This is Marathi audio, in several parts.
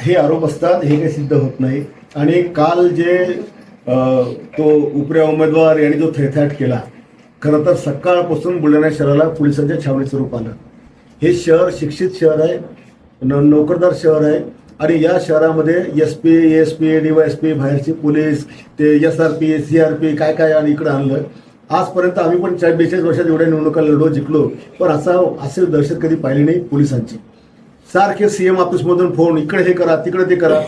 हे आरोप असतात, हे काही सिद्ध होत नाही. आणि काल जे तो उपऱ्या उमेदवार यांनी जो थैथाट केला, खरं तर सकाळपासून बुलढाणा शहराला पोलिसांच्या छावणीचं रूप आलं. हे शहर शिक्षित शहर आहे, नोकरदार शहर आहे आणि या शहरामध्ये SP, ASP, DYSP, बाहेरचे पोलीस, ते SRP, CRP काय काय आणि इकडं आणलं. आजपर्यंत आम्ही पण 42 वर्षात एवढ्या निवडणुका लढलो, जिंकलो, पण असे दहशत कधी पाहिली नाही पोलिसांची. सारखे CM ऑफिसमधून फोन, इकडे हे करा, तिकडे ते करा.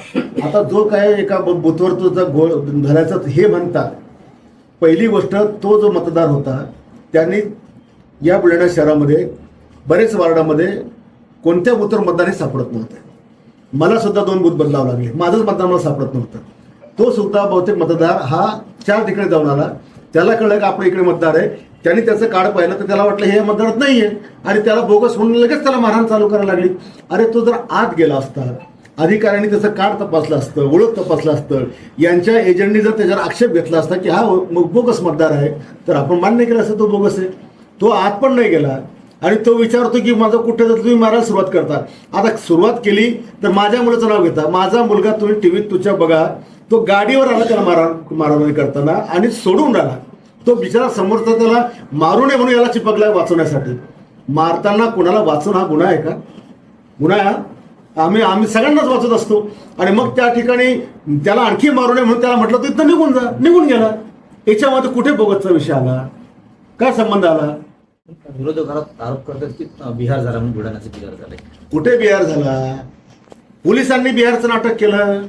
आता जो काय एका बुथवर तो घोळ घालायचा हे म्हणतात. पहिली गोष्ट, तो जो मतदार होता त्यांनी या बुलढाणा शहरामध्ये बरेच वार्डामध्ये कोणत्या बुथवर मतदार हे सापडत नव्हतं. मला सुद्धा 2 बूथ बदलावं लागले, माझंच मतदार मला सापडत नव्हतं. तो सुद्धा बहुतेक मतदार हा 4 ठिकाणी जाऊन आला. त्याला कळलं की आपल्या इकडे मतदार आहे. त्यांनी त्याचं कार्ड पाहिलं तर त्याला वाटलं हे मतदारात नाही आहे आणि त्याला बोगस म्हणून लगेच त्याला मारहाण चालू करायला लागली. अरे तो जर आत गेला असता, अधिकाऱ्यांनी त्याचं कार्ड तपासलं असतं, ओळख तपासलं असतं, यांच्या एजंटनी जर त्याच्यावर आक्षेप घेतला असता की हा बोगस मतदार आहे, तर आपण मान्य केलं असतं तो बोगस आहे. तो आत पण नाही गेला आणि तो विचारतो की माझं कुठे जर तुम्ही मारायला सुरुवात करता. आता सुरुवात केली तर माझ्या मुलाचं नाव घेता. माझा मुलगा तुम्ही टीव्हीत तुझ्या बघा, तो गाडीवर आला त्याला मारामारी करताना आणि सोडून राहिला. तो बिचारा समोरचा त्याला मारू नये म्हणून याला चिपकला वाचवण्यासाठी. मारताना कुणाला वाचवणं हा गुन्हा आहे का? गुन्हा आहे. आम्ही सगळ्यांनाच वाचत असतो आणि मग त्या ठिकाणी त्याला आणखी मारू नये म्हणून त्याला म्हटलं तर इथं निघून जा, निघून गेला. याच्यामध्ये कुठे बोगसचा विषय आला, काय संबंध आला? विरोधकात आरोप करतात की बिहार झाला म्हणून बुलढाण्याचं बिहार झालंय. कुठे बिहार झाला? पोलिसांनी बिहारचं नाटक केलं.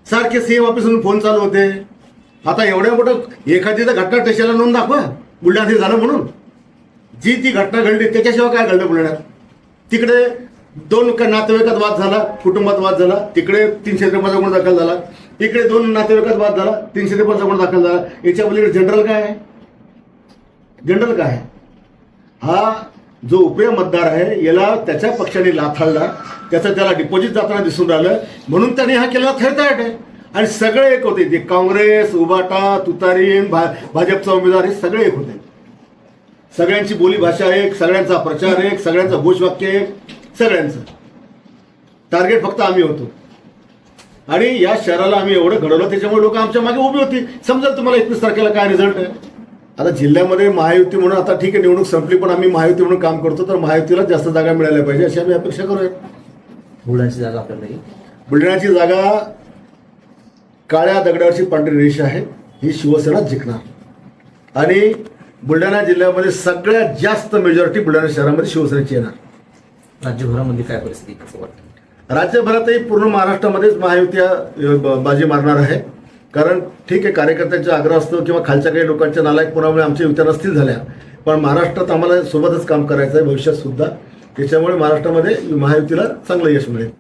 सारखे CM ऑफिसमधून फोन चालू होते. आता एवढ्या मोठं एखादी तर घटना टेशनला नोंद दाखवा बुलढाण्यात झालं म्हणून. जी ती घटना घडली त्याच्याशिवाय काय घडलं बुलढाण्यात? तिकडे 2 नातेवाईकात वाद झाला, कुटुंबात वाद झाला, तिकडे 353 गुन्हा दाखल झाला, इकडे 2 नातेवाईकात वाद झाला, 353 गुन्हा दाखल झाला. याच्या पलीकडे जनरल काय आहे? जनरल काय आहे? हा जो उपऱ्या मतदार आहे याला त्याच्या पक्षाने लाथाळला, त्याला डिपॉझिट जाताना दिसून राहिलं म्हणून त्याने हा केलेला थैथाट आहे. आणि सगळे एक होते, ते काँग्रेस, उबाटा, तुतारीन, भाजपचा उमेदवार, हे सगळे एक होते. सगळ्यांची बोली भाषा एक, सगळ्यांचा प्रचार एक, सगळ्यांचं घोषवाक्य एक, सगळ्यांचं टार्गेट फक्त आम्ही होतो. आणि या शहराला आम्ही एवढं घडवलं, त्याच्यामुळे लोक आमच्या मागे उभी होती. समजा तुम्हाला 21 तारखेला काय रिझल्ट आहे. आता जिल्ह्यामध्ये महायुती म्हणून, आता ठीक आहे निवडणूक संपली पण आम्ही महायुती म्हणून काम करतो, तर महायुतीला जास्त जागा मिळाल्या पाहिजे अशी आम्ही अपेक्षा करूया. बुलढाण्याची जागा आपल्याला, बुलढाण्याची जागा काळ्या दगडावरची पांढरी रेष आहे. ही शिवसेना जिंकणार आणि बुलढाणा जिल्ह्यामध्ये सगळ्यात जास्त मेजॉरिटी बुलढाणा शहरामध्ये शिवसेनेची येणार. राज्यभरामध्ये काय परिस्थिती कसं वाटतं? राज्यभरातही पूर्ण महाराष्ट्रामध्येच महायुती बाजी मारणार आहे. कारण ठीक आहे, कार्यकर्त्यांचा आग्रह असतो किंवा खालच्या काही लोकांच्या नालायकपणामुळे आमच्या युत्या नसतील झाल्या, पण महाराष्ट्रात आम्हाला सोबतच काम करायचं आहे भविष्यात सुद्धा. त्याच्यामुळे महाराष्ट्रामध्ये महायुतीला चांगलं यश मिळेल.